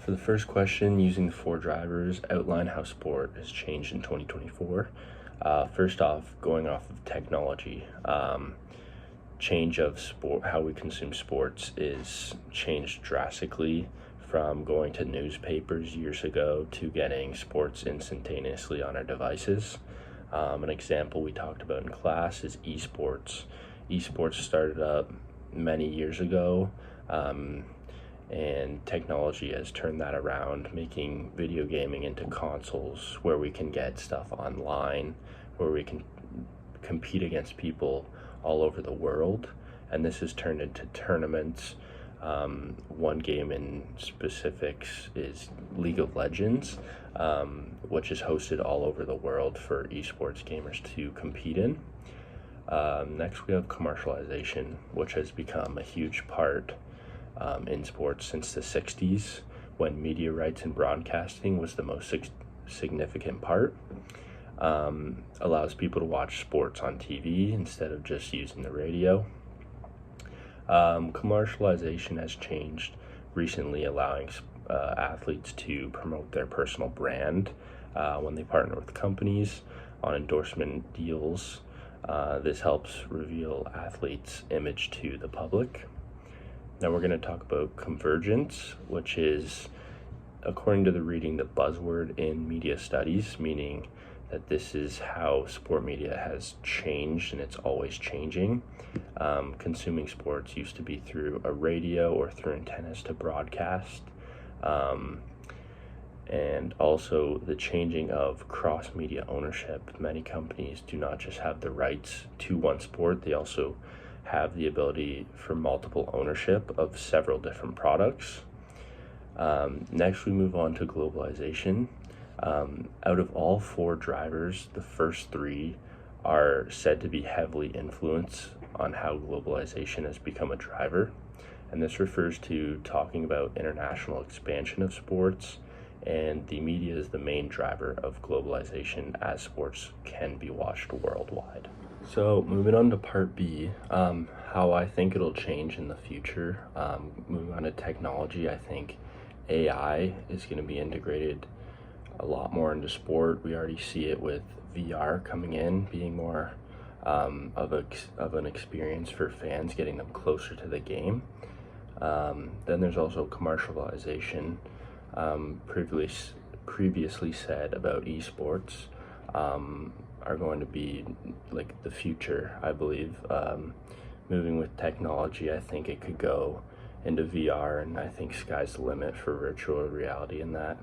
For the first question, using the four drivers, outline how sport has changed in 2024. First off, going off of technology, change of sport, how we consume sports is changed drastically from going to newspapers years ago to getting sports instantaneously on our devices. An example we talked about in class is esports. Esports started up many years ago, and technology has turned that around, making video gaming into consoles where we can get stuff online, where we can compete against people all over the world. And this has turned into tournaments. One game in specifics is League of Legends, which is hosted all over the world for esports gamers to compete in. Next, we have commercialization, which has become a huge part in sports since the 60s, when media rights and broadcasting was the most significant part. Allows people to watch sports on TV instead of just using the radio. Commercialization has changed recently, allowing athletes to promote their personal brand when they partner with companies on endorsement deals. This helps reveal athletes' image to the public. Now we're going to talk about convergence, which is, according to the reading, the buzzword in media studies, meaning that this is how sport media has changed and it's always changing. Consuming sports used to be through a radio or through antennas to broadcast. And also the changing of cross-media ownership. Many companies do not just have the rights to one sport, they also have the ability for multiple ownership of several different products. Next, we move on to globalization. Out of all four drivers, the first three are said to be heavily influenced on how globalization has become a driver. And this refers to talking about international expansion of sports, and the media is the main driver of globalization as sports can be watched worldwide. So moving on to part B, how I think it'll change in the future. Moving on to technology, I think AI is going to be integrated a lot more into sport. We already see it with VR coming in, being more of an experience for fans, getting them closer to the game. Then there's also commercialization. Previously said about esports are going to be like the future, I believe. Moving with technology, I think it could go into VR, and I think sky's the limit for virtual reality in that.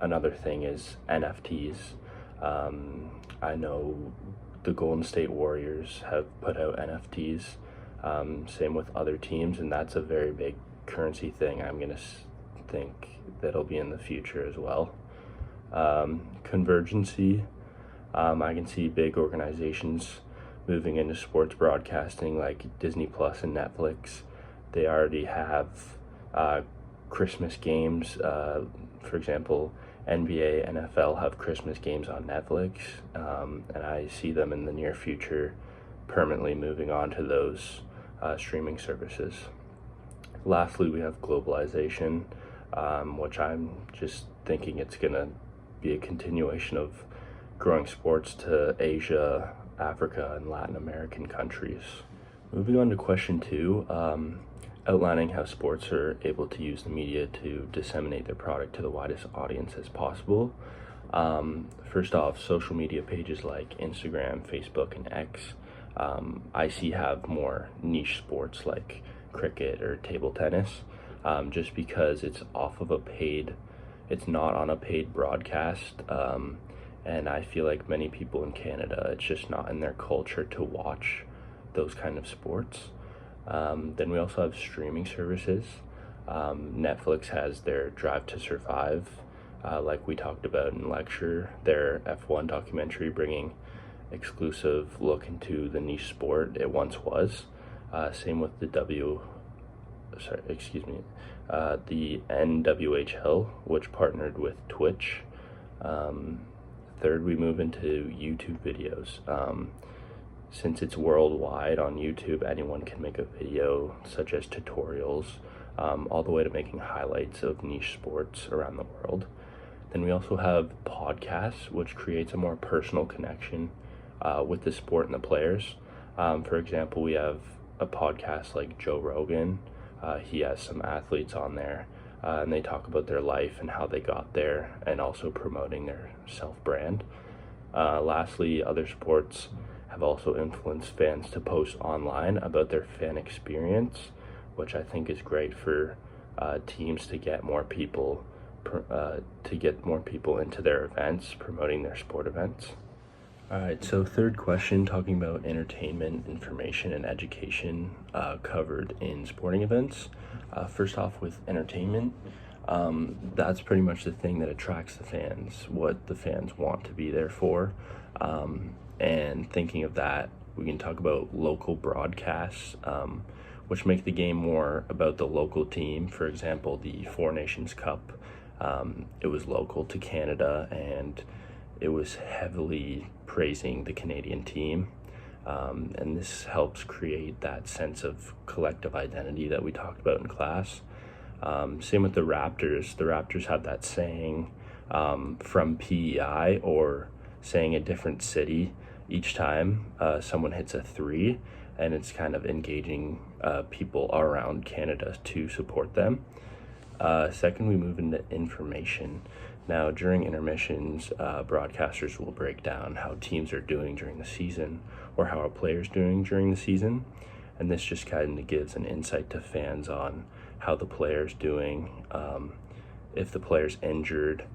Another thing is NFTs. I know the Golden State Warriors have put out NFTs, same with other teams, and that's a very big currency thing. I'm going to think that'll be in the future as well. Convergency, I can see big organizations moving into sports broadcasting like Disney Plus and Netflix. They already have Christmas games. For example, NBA, NFL have Christmas games on Netflix, and I see them in the near future permanently moving on to those streaming services. Lastly, we have globalization, which I'm just thinking it's going to be a continuation of growing sports to Asia, Africa, and Latin American countries. Moving on to question 2, outlining how sports are able to use the media to disseminate their product to the widest audience as possible. First off, social media pages like Instagram, Facebook, and X, I see have more niche sports like cricket or table tennis, just because it's not on a paid broadcast, and I feel like many people in Canada, it's just not in their culture to watch those kind of sports. Then we also have streaming services. Netflix has their Drive to Survive, like we talked about in lecture, their F1 documentary bringing exclusive look into the niche sport it once was. Same with the NWHL, which partnered with Twitch. Third, we move into YouTube videos. Since it's worldwide on YouTube, anyone can make a video, such as tutorials all the way to making highlights of niche sports around the world. Then we also have podcasts, which creates a more personal connection with the sport and the players. For example, we have a podcast like Joe Rogan. He has some athletes on there, and they talk about their life and how they got there, and also promoting their self-brand. Lastly, other sports have also influenced fans to post online about their fan experience, which I think is great for teams to get more people into their events, promoting their sport events. All right, so third question, talking about entertainment, information, and education covered in sporting events. First off, with entertainment, that's pretty much the thing that attracts the fans, what the fans want to be there for. And thinking of that, we can talk about local broadcasts, which make the game more about the local team. For example, the Four Nations Cup, it was local to Canada, and it was heavily praising the Canadian team. And this helps create that sense of collective identity that we talked about in class. Same with the Raptors. The Raptors have that saying from PEI, or saying a different city each time someone hits a three, and it's kind of engaging people around Canada to support them. Second, we move into information. Now, during intermissions, broadcasters will break down how teams are doing during the season, or how a player's doing during the season, and this just kind of gives an insight to fans on how the player's doing. If the player's injured,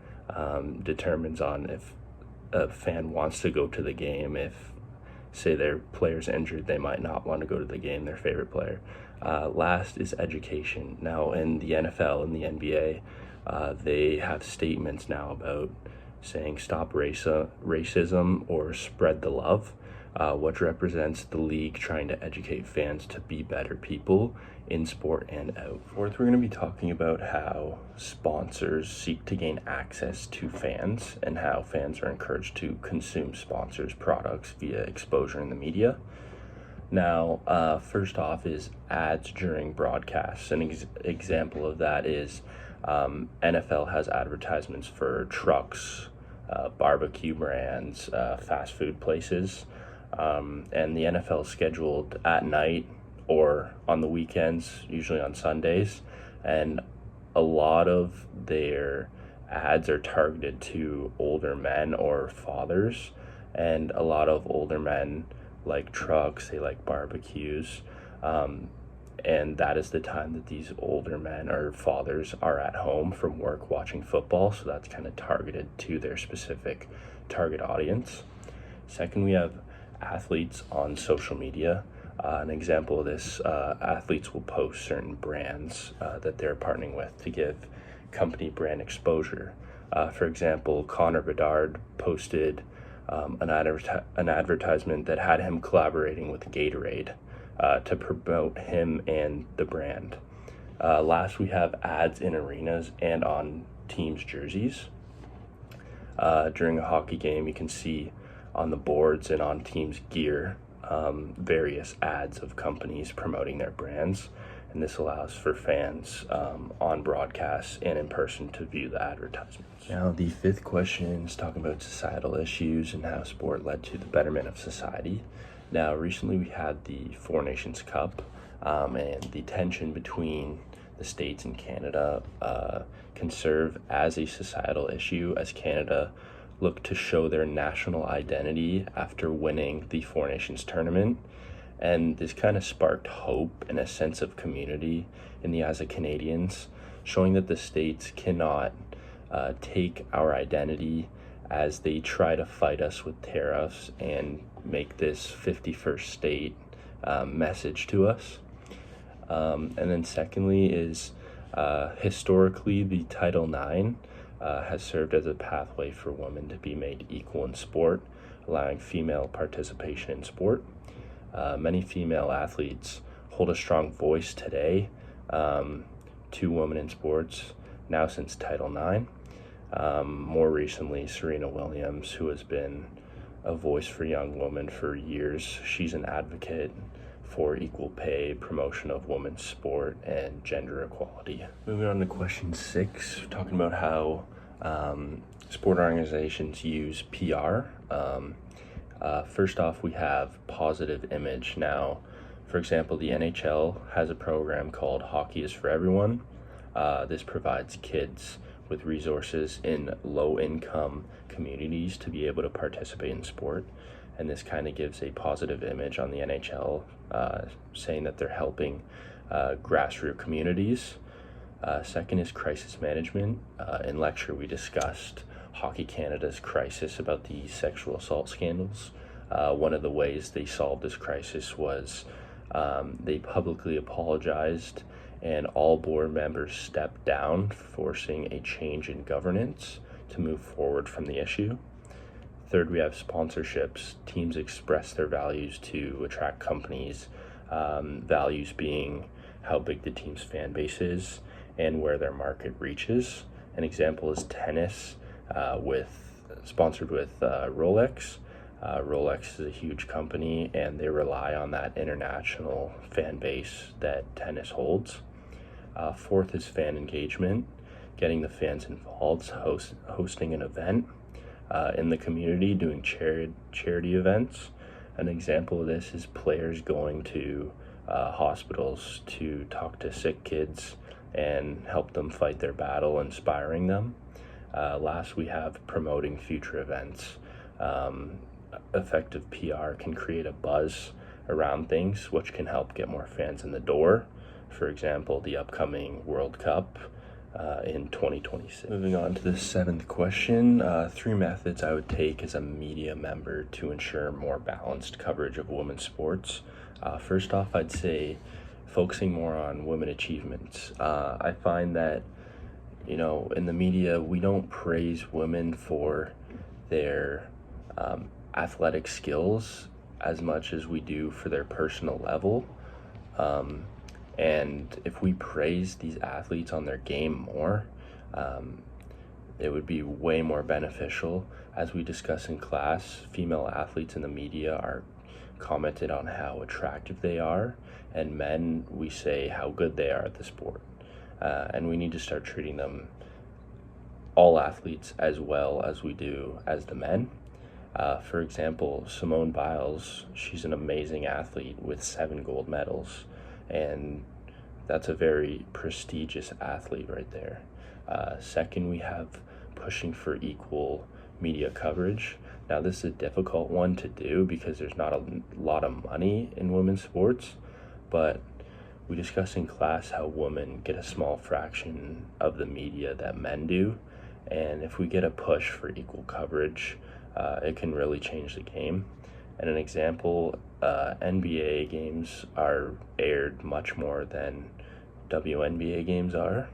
determines on if a fan wants to go to the game. If, say, their player's injured, they might not want to go to the game, their favorite player. Last is education. Now, in the NFL and the NBA, they have statements now about saying stop racism or spread the love, which represents the league trying to educate fans to be better people in sport and out. Fourth, we're going to be talking about how sponsors seek to gain access to fans, and how fans are encouraged to consume sponsors' products via exposure in the media. Now, first off is ads during broadcasts. An example of that is NFL has advertisements for trucks, barbecue brands, fast food places, and the NFL is scheduled at night or on the weekends, usually on Sundays, and a lot of their ads are targeted to older men or fathers, and a lot of older men like trucks, they like barbecues, and that is the time that these older men or fathers are at home from work watching football, so that's kind of targeted to their specific target audience. Second, we have athletes on social media. An example of this, athletes will post certain brands that they're partnering with to give company brand exposure. For example, Connor Bedard posted an advertisement that had him collaborating with Gatorade to promote him and the brand. Last, we have ads in arenas and on teams' jerseys. During a hockey game, you can see on the boards and on teams' gear various ads of companies promoting their brands, and this allows for fans on broadcasts and in person to view the advertisements. Now, the fifth question is talking about societal issues and how sport led to the betterment of society. Now, recently we had the Four Nations Cup, and the tension between the States and Canada can serve as a societal issue, as Canada looked to show their national identity after winning the Four Nations tournament. And this kind of sparked hope and a sense of community in the eyes of Canadians, showing that the States cannot take our identity as they try to fight us with tariffs and make this 51st state message to us. And then secondly is historically the Title IX has served as a pathway for women to be made equal in sport, allowing female participation in sport. Many female athletes hold a strong voice today to women in sports, now since Title IX. More recently, Serena Williams, who has been a voice for young women for years, she's an advocate for equal pay, promotion of women's sport, and gender equality. Moving on to question 6, talking about how sport organizations use PR. First off, we have positive image. Now, for example, the NHL has a program called Hockey is for Everyone. This provides kids with resources in low-income communities to be able to participate in sport. And this kind of gives a positive image on the NHL, saying that they're helping grassroots communities. Second is crisis management. In lecture, we discussed Hockey Canada's crisis about the sexual assault scandals. One of the ways they solved this crisis was they publicly apologized and all board members stepped down, forcing a change in governance to move forward from the issue. Third, we have sponsorships. Teams express their values to attract companies, values being how big the team's fan base and where their market reaches. An example is tennis, sponsored with Rolex. Rolex is a huge company and they rely on that international fan base that tennis holds. Fourth is fan engagement, getting the fans involved, hosting an event in the community, doing charity events. An example of this is players going to hospitals to talk to sick kids and help them fight their battle, inspiring them. Last, we have promoting future events. Effective PR can create a buzz around things, which can help get more fans in the door. For example, the upcoming World Cup in 2026. Moving on to the 7th question, 3 methods I would take as a media member to ensure more balanced coverage of women's sports. First off, I'd say focusing more on women achievements. I find that, in the media, we don't praise women for their athletic skills as much as we do for their personal level. And if we praise these athletes on their game more, it would be way more beneficial. As we discuss in class, female athletes in the media are commented on how attractive they are, and men, we say how good they are at the sport. And we need to start treating them, all athletes, as well as we do as the men. For example, Simone Biles, she's an amazing athlete with 7 gold medals, and that's a very prestigious athlete right there. Second, we have pushing for equal media coverage. Now, this is a difficult one to do because there's not a lot of money in women's sports, but we discuss in class how women get a small fraction of the media that men do, and if we get a push for equal coverage, it can really change the game. And an example, NBA games are aired much more than WNBA games are.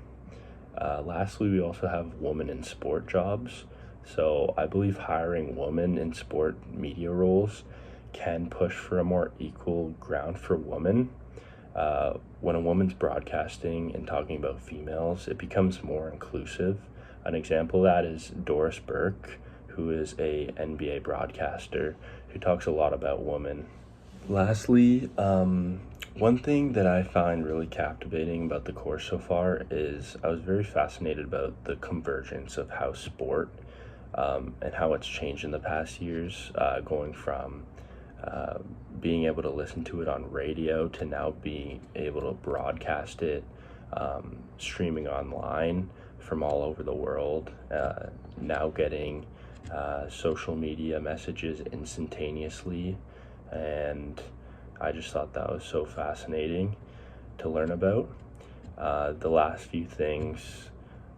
Lastly, we also have women in sport jobs. So I believe hiring women in sport media roles can push for a more equal ground for women. When a woman's broadcasting and talking about females, it becomes more inclusive. An example of that is Doris Burke, who is a NBA broadcaster who talks a lot about women. Lastly, one thing that I find really captivating about the course so far is I was very fascinated about the convergence of how sport and how it's changed in the past years, going from being able to listen to it on radio to now being able to broadcast it, streaming online from all over the world, now getting social media messages instantaneously, and I just thought that was so fascinating to learn about. The last few things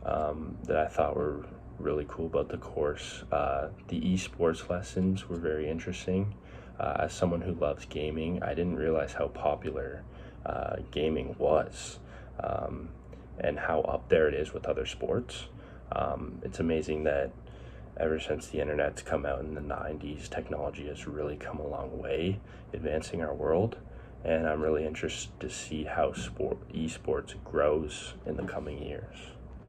that I thought were really cool about the course, the esports lessons were very interesting. As someone who loves gaming, I didn't realize how popular gaming was, and how up there it is with other sports. It's amazing that ever since the internet's come out in the 90s, technology has really come a long way, advancing our world, and I'm really interested to see how esports grows in the coming years.